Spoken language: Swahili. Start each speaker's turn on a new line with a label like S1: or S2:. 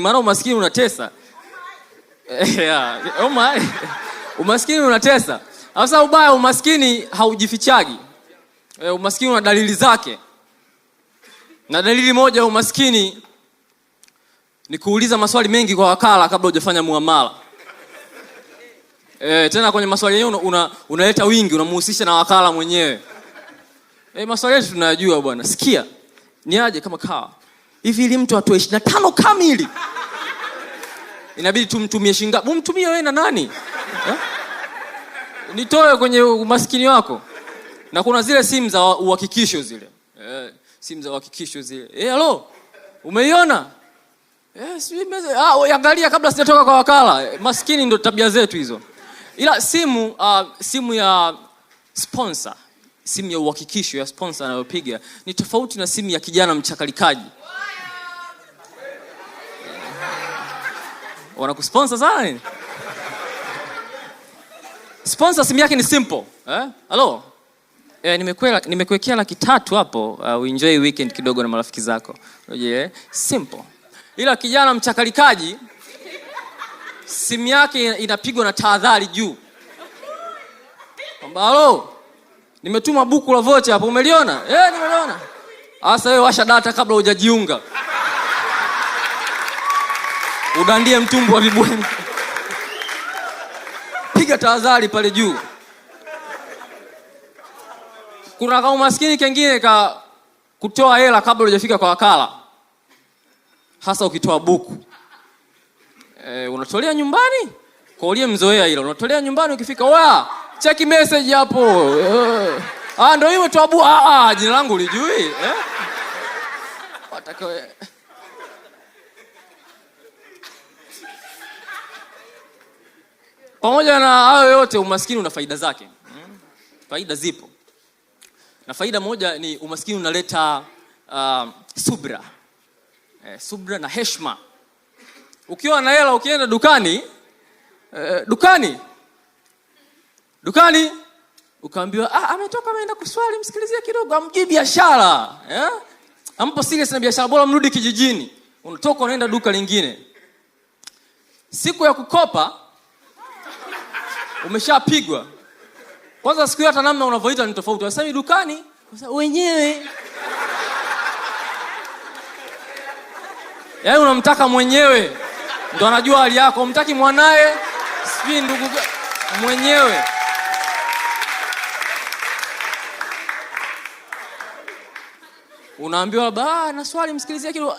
S1: Maana umaskini unatesa. Yeah. Oh my. Umaskini unatesa. Sasa ubaya umaskini haujifichagi. Umaskini una dalili zake. Na dalili moja ya umaskini ni kuuliza maswali mengi kwa wakala kabla hujafanya muamala. Tena kwenye maswali yenyewe unaleta wingi, unamhusisha na wakala mwenyewe. Maswali yetu tunayajua bwana. Sikia. Ni aje kama kawa. Hivi ili mtu atoe 25 kamili. Inabidi tumtumie shingapi? Umtumie wewe na nani? Nitoe kwenye umaskini wako. Na kuna zile simu za uhakikisho zile. Simu za uhakikisho zile. Hello. Umeiona? Angalia kabla sijatoka kwa wakala. Maskini ndo tabia zetu hizo. Ila simu ya sponsor, simu ya uhakikisho ya sponsor anayopiga ni tofauti na simu ya kijana mchakalikaji. Wanakusponsor sana nini? Sponsor simu yake ni simple. Hello. Nimekuwekea 300 hapo, uenjoy weekend kidogo na marafiki zako. Simple. Ila kijana mchakalikaji simu yake inapigwa na tahadhari juu. Kwamba hello, nimetuma buku la vocha hapo, umeliona? Nimeliona. Sasa wewe washa data kabla hujajiunga. Udandie mtumbu wa vibweni. Piga tahadhari pale juu. Kuna kama umaskini kingine kutoa hela kabla hujafika kwa wakala. Hasa ukitoa buku. Unatolea nyumbani? Kwa uliye mzoea hilo. Unatolea nyumbani ukifika, check message hapo. Ndio hiyo toa buku. Jina langu ulijui? Wataka wewe. Pamoja na hayo yote umaskini una faida zake. Faida zipo. Na faida moja ni umaskini unaleta subra. Subra na heshima. Ukiwa na hela ukienda dukani, ukaambiwa ametoka ameenda kuswali, msikilizie kidogo, amjui biashara. Ampo serious na biashara, bora mrudi kijijini. Unatoka unaenda duka lingine. Siku ya kukopa umeshapigwa. Kwanza siku hata namna unavoita ni tofauti. Wasemi dukani, wenyewe. Yaani unamtaka mwenyewe. Ndio anajua hali yako, umtaki mwanae, si ndugu mwenyewe. Unaambiwa na swali msikilizie kidogo.